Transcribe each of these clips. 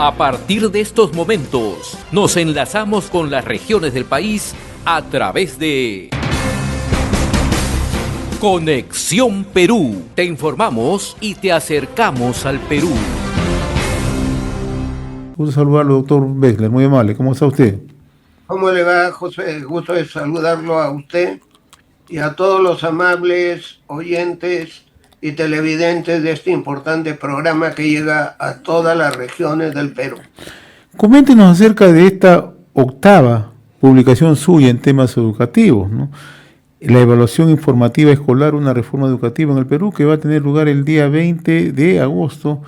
A partir de estos momentos, nos enlazamos con las regiones del país a través de Conexión Perú. Te informamos y te acercamos al Perú. Gusto saludarlo, doctor Bessler, muy amable. ¿Cómo está usted? ¿Cómo le va, José? Gusto de saludarlo a usted y a todos los amables oyentes y televidentes de este importante programa que llega a todas las regiones del Perú. Coméntenos acerca de esta octava publicación suya en temas educativos, ¿no? La evaluación informativa escolar, una reforma educativa en el Perú, que va a tener lugar el día 20 de agosto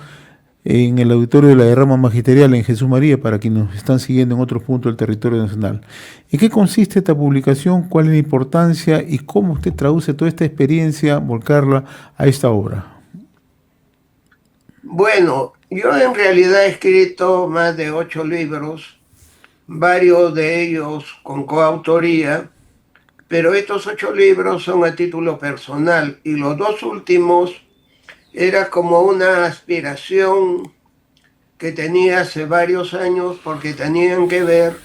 en el auditorio de la derrama magisterial en Jesús María, para quienes nos están siguiendo en otros puntos del territorio nacional. ¿En qué consiste esta publicación? ¿Cuál es la importancia? ¿Y cómo usted traduce toda esta experiencia, volcarla a esta obra? Bueno, yo en realidad he escrito más de 8 libros, varios de ellos con coautoría, pero estos 8 libros son a título personal y los 2 últimos era como una aspiración que tenía hace varios años porque tenían que ver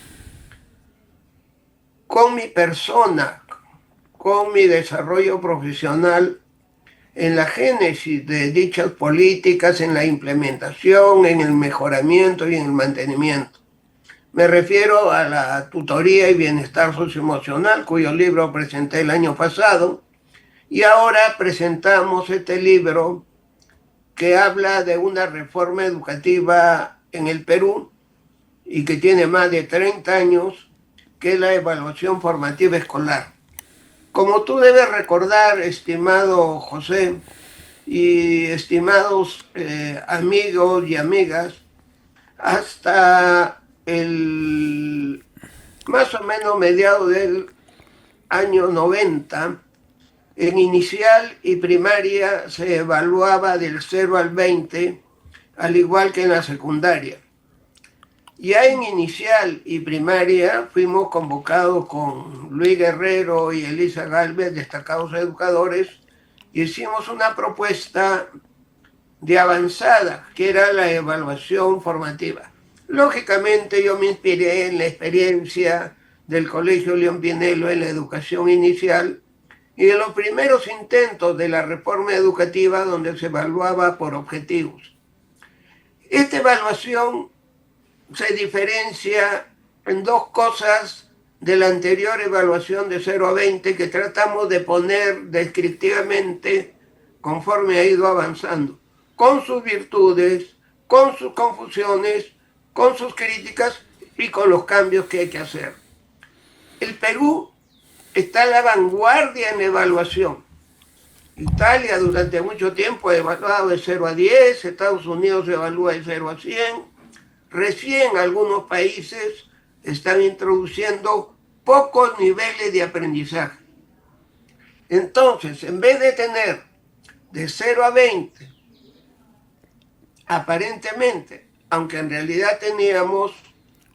con mi persona, con mi desarrollo profesional en la génesis de dichas políticas, en la implementación, en el mejoramiento y en el mantenimiento. Me refiero a la tutoría y bienestar socioemocional, cuyo libro presenté el año pasado, y ahora presentamos este libro que habla de una reforma educativa en el Perú y que tiene más de 30 años, que es la evaluación formativa escolar. Como tú debes recordar, estimado José, y estimados amigos y amigas, hasta el más o menos mediados del año 90, en inicial y primaria se evaluaba del 0 al 20, al igual que en la secundaria. Ya en inicial y primaria fuimos convocados con Luis Guerrero y Elisa Gálvez, destacados educadores, y hicimos una propuesta de avanzada, que era la evaluación formativa. Lógicamente yo me inspiré en la experiencia del Colegio León Pinelo en la educación inicial y de los primeros intentos de la reforma educativa donde se evaluaba por objetivos. Esta evaluación se diferencia en 2 cosas de la anterior evaluación de 0 a 20 que tratamos de poner descriptivamente conforme ha ido avanzando, con sus virtudes, con sus confusiones, con sus críticas y con los cambios que hay que hacer. El Perú está a la vanguardia en evaluación. Italia durante mucho tiempo ha evaluado de 0 a 10, Estados Unidos evalúa de 0 a 100, recién algunos países están introduciendo pocos niveles de aprendizaje. Entonces, en vez de tener de 0 a 20, aparentemente, aunque en realidad teníamos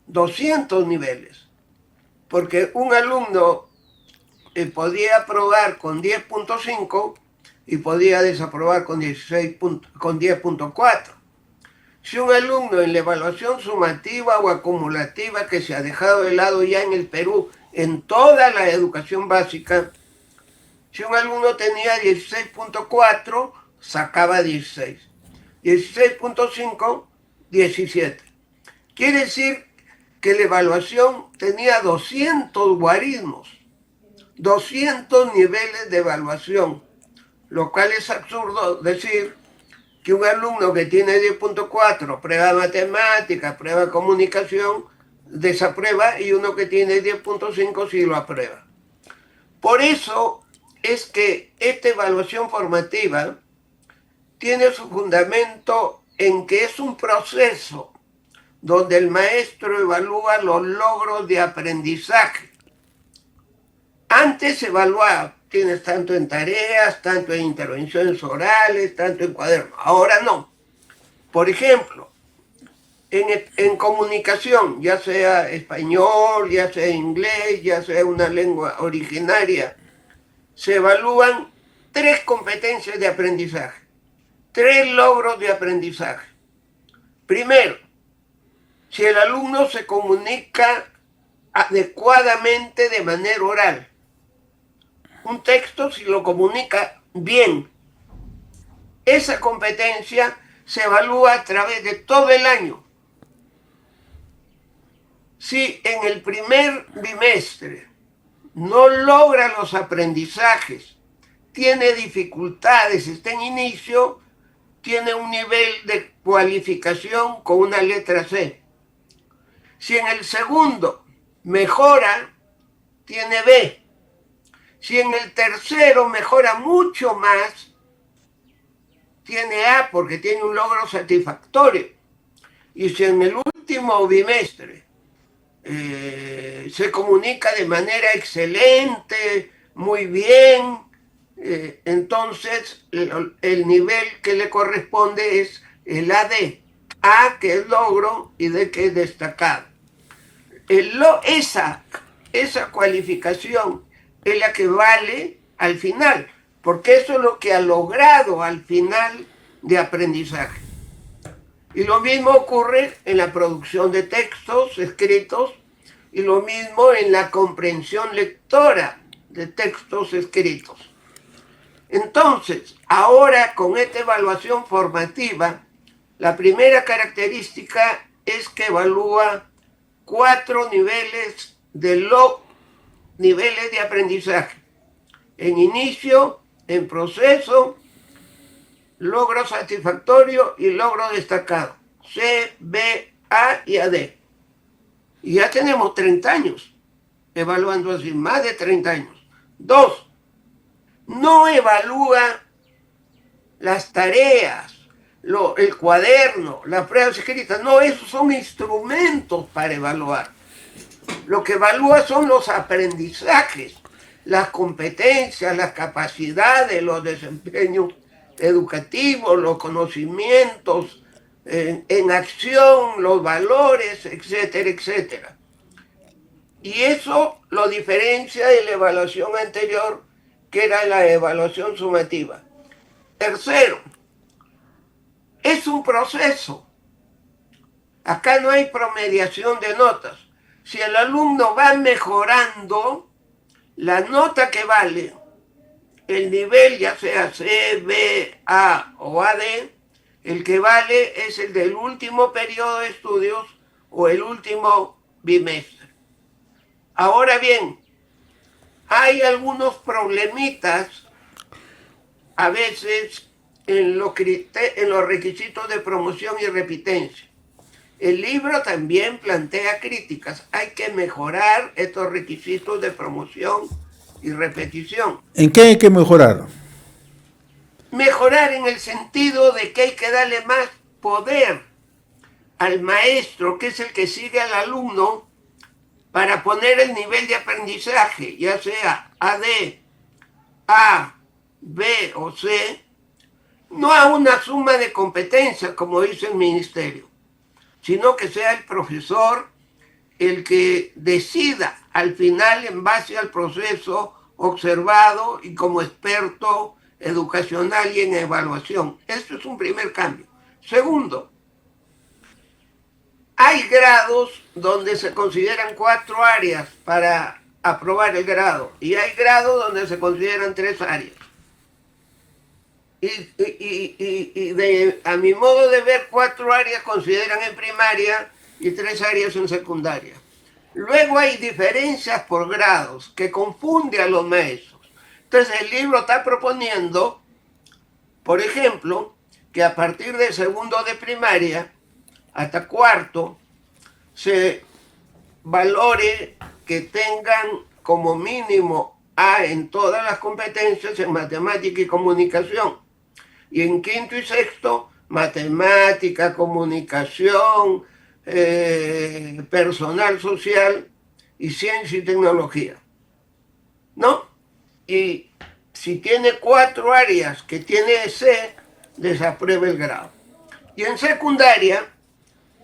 200 niveles, porque un alumno podía aprobar con 10.5 y podía desaprobar con 10.4. Si un alumno en la evaluación sumativa o acumulativa que se ha dejado de lado ya en el Perú en toda la educación básica, si un alumno tenía 16.4, sacaba 16. 16.5, 17. Quiere decir que la evaluación tenía 200 guarismos, 200 niveles de evaluación, lo cual es absurdo decir que un alumno que tiene 10.4 prueba matemática, prueba comunicación, desaprueba, y uno que tiene 10.5 sí lo aprueba. Por eso es que esta evaluación formativa tiene su fundamento en que es un proceso donde el maestro evalúa los logros de aprendizaje. Antes se evaluaba, tienes tanto en tareas, tanto en intervenciones orales, tanto en cuadernos. Ahora no. Por ejemplo, en comunicación, ya sea español, ya sea inglés, ya sea una lengua originaria, se evalúan 3 competencias de aprendizaje, 3 logros de aprendizaje. Primero, si el alumno se comunica adecuadamente de manera oral. Un texto, si lo comunica bien, esa competencia se evalúa a través de todo el año. Si en el primer bimestre no logra los aprendizajes, tiene dificultades, está en inicio, tiene un nivel de cualificación con una letra C. Si en el segundo mejora, tiene B. Si en el tercero mejora mucho más, tiene A porque tiene un logro satisfactorio. Y si en el último bimestre se comunica de manera excelente, muy bien, entonces el nivel que le corresponde es el AD. A, que es logro, y D, que es destacado. Esa cualificación es la que vale al final, porque eso es lo que ha logrado al final de aprendizaje. Y lo mismo ocurre en la producción de textos escritos y lo mismo en la comprensión lectora de textos escritos. Entonces, ahora con esta evaluación formativa, la primera característica es que evalúa 4 niveles niveles de aprendizaje: en inicio, en proceso, logro satisfactorio y logro destacado. C, B, A y AD. Y ya tenemos 30 años evaluando así, más de 30 años. 2, no evalúa las tareas, el cuaderno, las pruebas escritas. No, esos son instrumentos para evaluar. Lo que evalúa son los aprendizajes, las competencias, las capacidades, los desempeños educativos, los conocimientos en acción, los valores, etcétera, etcétera. Y eso lo diferencia de la evaluación anterior, que era la evaluación sumativa. Tercero, es un proceso. Acá no hay promediación de notas. Si el alumno va mejorando, la nota que vale, el nivel ya sea C, B, A o AD, el que vale es el del último periodo de estudios o el último bimestre. Ahora bien, hay algunos problemitas a veces en los requisitos de promoción y repitencia. El libro también plantea críticas. Hay que mejorar estos requisitos de promoción y repetición. ¿En qué hay que mejorar? Mejorar en el sentido de que hay que darle más poder al maestro, que es el que sigue al alumno, para poner el nivel de aprendizaje, ya sea AD, A, B o C, no a una suma de competencias, como dice el ministerio, sino que sea el profesor el que decida al final en base al proceso observado y como experto educacional y en evaluación. Esto es un primer cambio. Segundo, hay grados donde se consideran 4 áreas para aprobar el grado y hay grados donde se consideran 3 áreas. A mi modo de ver, 4 áreas consideran en primaria y 3 áreas en secundaria. Luego hay diferencias por grados que confunde a los maestros. Entonces el libro está proponiendo, por ejemplo, que a partir de segundo de primaria hasta cuarto se valore que tengan como mínimo A en todas las competencias en matemática y comunicación. Y en quinto y sexto, matemática, comunicación, personal social y ciencia y tecnología. ¿No? Y si tiene 4 áreas que tiene C, desaprueba el grado. Y en secundaria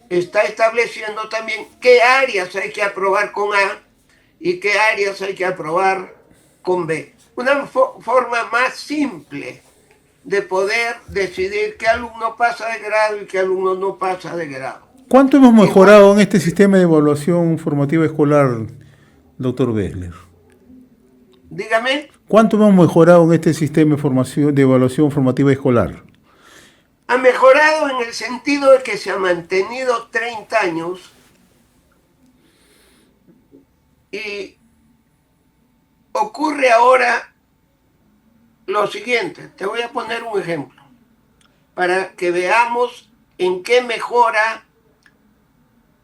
está estableciendo también qué áreas hay que aprobar con A y qué áreas hay que aprobar con B. Una forma más simple de poder decidir qué alumno pasa de grado y qué alumno no pasa de grado. ¿Cuánto hemos mejorado en este sistema de evaluación formativa escolar, doctor Bessler? Dígame. ¿Cuánto hemos mejorado en este sistema de evaluación formativa escolar? Ha mejorado en el sentido de que se ha mantenido 30 años y ocurre ahora lo siguiente. Te voy a poner un ejemplo para que veamos en qué mejora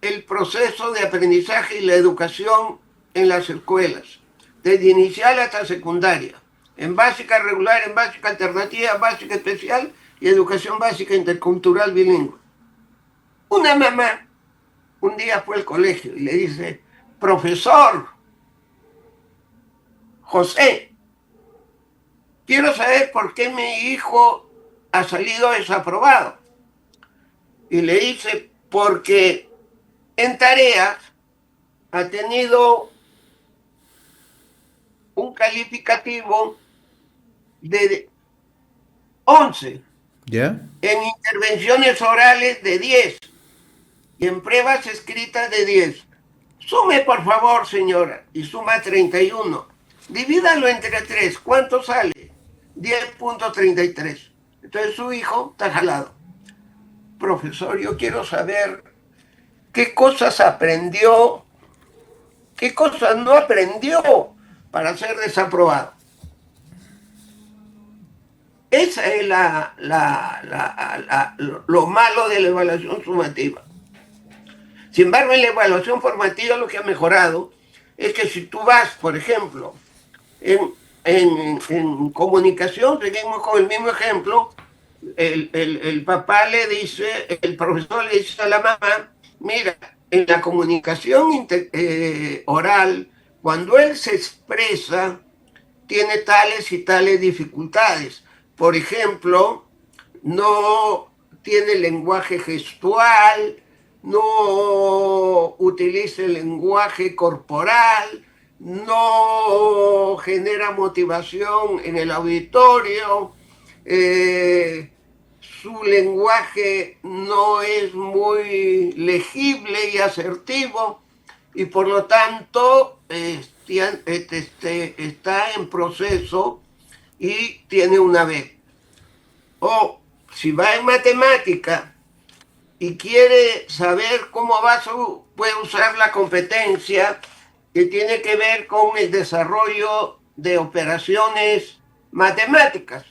el proceso de aprendizaje y la educación en las escuelas, desde inicial hasta secundaria, en básica regular, en básica alternativa, básica especial y educación básica intercultural bilingüe. Una mamá un día fue al colegio y le dice: profesor José, quiero saber por qué mi hijo ha salido desaprobado. Y le dice: porque en tareas ha tenido un calificativo de 11, ¿Ya? en intervenciones orales de 10 y en pruebas escritas de 10. Sume, por favor, señora, y suma 31. Divídalo entre 3. ¿Cuánto sale? 10.33. Entonces su hijo está jalado. Profesor, yo quiero saber qué cosas aprendió, qué cosas no aprendió para ser desaprobado. Esa es lo malo de la evaluación sumativa. Sin embargo, en la evaluación formativa lo que ha mejorado es que si tú vas, por ejemplo, en comunicación, seguimos con el mismo ejemplo, el papá le dice, el profesor le dice a la mamá: mira, en la comunicación oral, cuando él se expresa, tiene tales y tales dificultades. Por ejemplo, no tiene lenguaje gestual, no utiliza el lenguaje corporal, no genera motivación en el auditorio, su lenguaje no es muy legible y asertivo, y por lo tanto está en proceso y tiene una B. O si va en matemática y quiere saber cómo puede usar la competencia que tiene que ver con el desarrollo de operaciones matemáticas,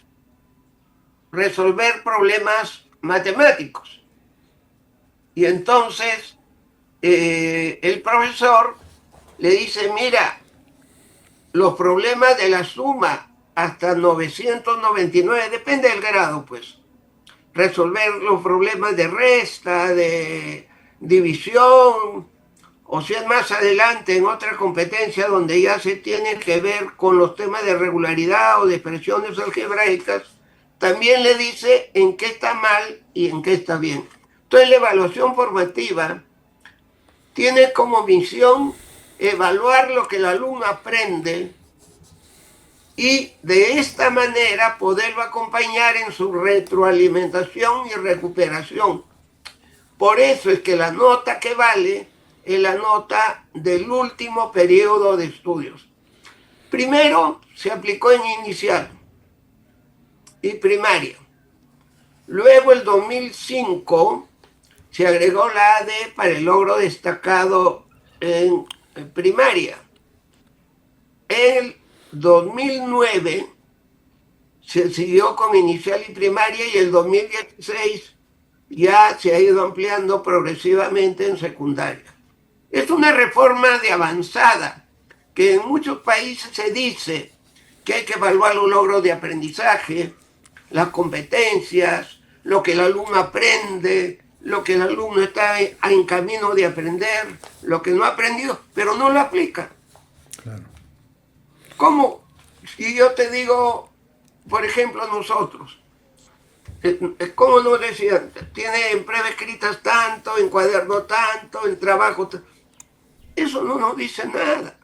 resolver problemas matemáticos. Y entonces el profesor le dice: mira, los problemas de la suma hasta 999, depende del grado, pues. Resolver los problemas de resta, de división, o si es más adelante en otra competencia donde ya se tiene que ver con los temas de regularidad o de expresiones algebraicas, también le dice en qué está mal y en qué está bien. Entonces la evaluación formativa tiene como misión evaluar lo que el alumno aprende y de esta manera poderlo acompañar en su retroalimentación y recuperación. Por eso es que la nota que vale es la nota del último periodo de estudios. Primero se aplicó en inicial y primaria. Luego, el 2005, se agregó la AD para el logro destacado en primaria. El 2009 se siguió con inicial y primaria, y el 2016 ya se ha ido ampliando progresivamente en secundaria. Es una reforma de avanzada que en muchos países se dice que hay que evaluar los logros de aprendizaje, las competencias, lo que el alumno aprende, lo que el alumno está en camino de aprender, lo que no ha aprendido, pero no lo aplica. Claro. ¿Cómo? Si yo te digo, por ejemplo, nosotros, ¿cómo nos decían? Tiene en prueba escritas tanto, en cuaderno tanto, en trabajo tanto. Eso no nos dice nada.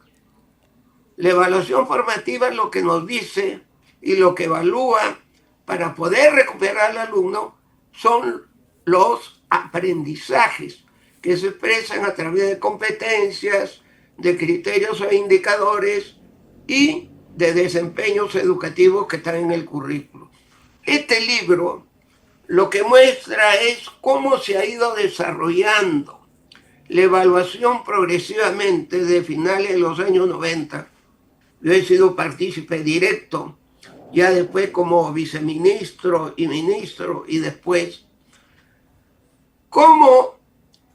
La evaluación formativa es lo que nos dice, y lo que evalúa para poder recuperar al alumno son los aprendizajes, que se expresan a través de competencias, de criterios e indicadores y de desempeños educativos que están en el currículo. Este libro lo que muestra es cómo se ha ido desarrollando la evaluación progresivamente de finales de los años 90. Yo he sido partícipe directo, ya después como viceministro y ministro, y después cómo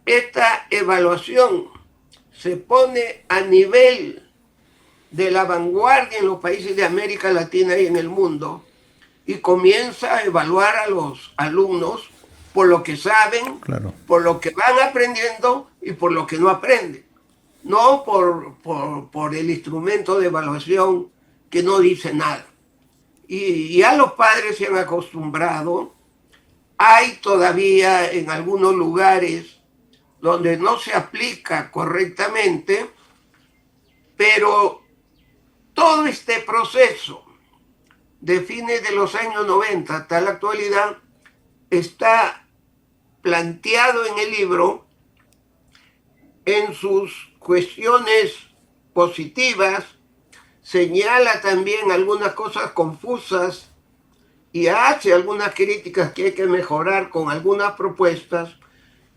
esta evaluación se pone a nivel de la vanguardia en los países de América Latina y en el mundo, y comienza a evaluar a los alumnos por lo que saben, Claro. por lo que van aprendiendo y por lo que no aprenden. No por el instrumento de evaluación que no dice nada. Y ya los padres se han acostumbrado. Hay todavía en algunos lugares donde no se aplica correctamente, pero todo este proceso de fines de los años 90 hasta la actualidad está planteado en el libro en sus cuestiones positivas, señala también algunas cosas confusas y hace algunas críticas que hay que mejorar con algunas propuestas,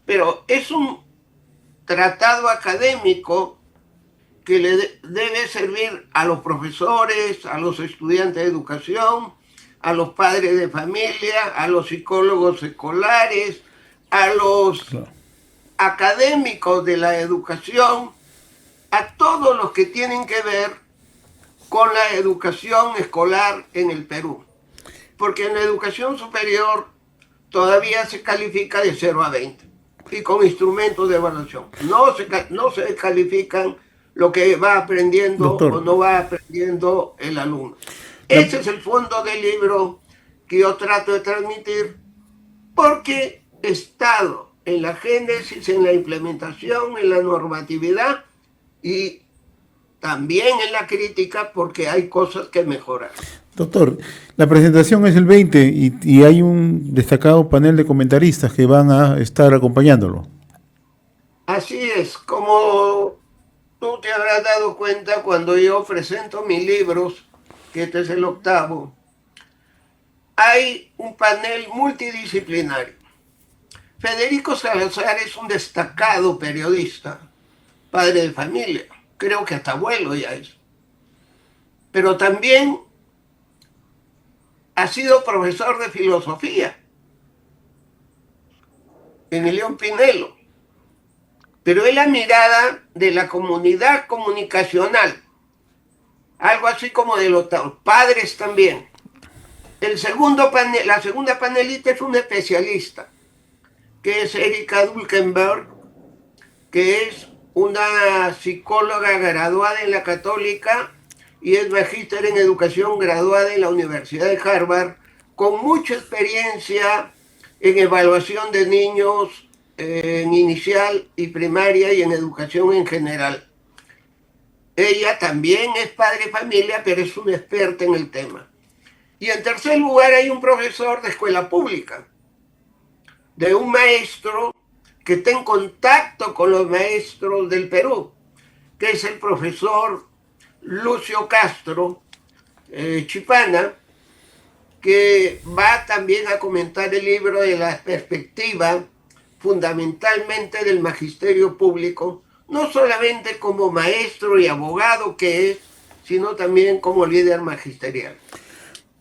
pero es un tratado académico que le debe servir a los profesores, a los estudiantes de educación, a los padres de familia, a los psicólogos escolares, a los académicos de la educación, a todos los que tienen que ver con la educación escolar en el Perú. Porque en la educación superior todavía se califica de 0 a 20 y con instrumentos de evaluación. No se califican lo que va aprendiendo, doctor, o no va aprendiendo el alumno. Ese es el fondo del libro que yo trato de transmitir, porque he estado en la génesis, en la implementación, en la normatividad y también en la crítica, porque hay cosas que mejorar. Doctor, la presentación es el 20 y hay un destacado panel de comentaristas que van a estar acompañándolo. Así es, como tú te habrás dado cuenta cuando yo presento mis libros, que este es el 8º, hay un panel multidisciplinario. Federico Salazar es un destacado periodista, padre de familia, creo que hasta abuelo ya es, pero también ha sido profesor de filosofía en el León Pinelo, pero es la mirada de la comunidad comunicacional, algo así como de los padres también. La segunda panelista es una especialista, que es Erika Dulkenberg, que es una psicóloga graduada en la Católica y es magíster en educación graduada en la Universidad de Harvard, con mucha experiencia en evaluación de niños en inicial y primaria y en educación en general. Ella también es padre de familia, pero es una experta en el tema. Y en tercer lugar hay un profesor de escuela pública, de un maestro que está en contacto con los maestros del Perú, que es el profesor Lucio Castro Chipana, que va también a comentar el libro de la perspectiva fundamentalmente del magisterio público, no solamente como maestro y abogado que es, sino también como líder magisterial.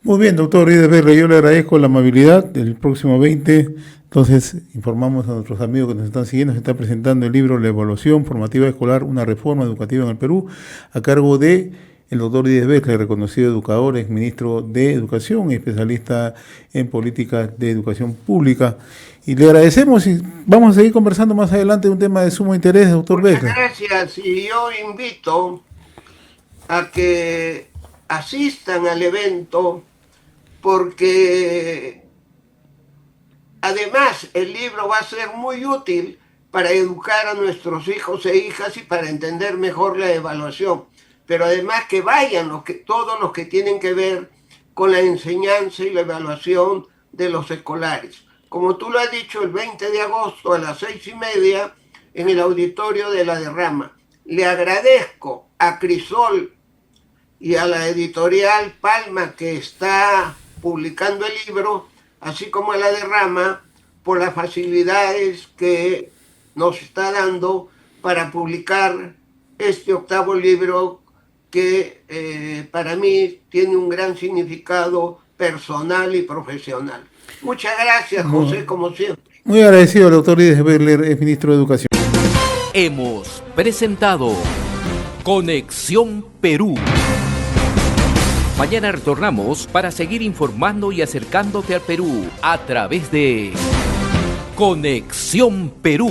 Muy bien, doctor Ridesberger, yo le agradezco la amabilidad del próximo 20. Entonces, informamos a nuestros amigos que nos están siguiendo, se está presentando el libro La Evaluación Formativa Escolar, una reforma educativa en el Perú, a cargo de el doctor Ridesberger, reconocido educador, ex ministro de Educación y especialista en políticas de educación pública. Y le agradecemos y vamos a seguir conversando más adelante de un tema de sumo interés, doctor Becker. Muchas gracias, y yo invito a que asistan al evento, porque además el libro va a ser muy útil para educar a nuestros hijos e hijas y para entender mejor la evaluación, pero además que vayan todos los que tienen que ver con la enseñanza y la evaluación de los escolares. Como tú lo has dicho, el 20 de agosto a las 6:30 en el auditorio de la Derrama. Le agradezco a Crisol y a la editorial Palma, que está publicando el libro, así como a la Derrama, por las facilidades que nos está dando para publicar este 8º libro que para mí tiene un gran significado personal y profesional. Muchas gracias, José, como siempre. Muy agradecido al doctor Lides Berler, ministro de Educación. Hemos presentado Conexión Perú. Mañana retornamos para seguir informando y acercándote al Perú a través de Conexión Perú.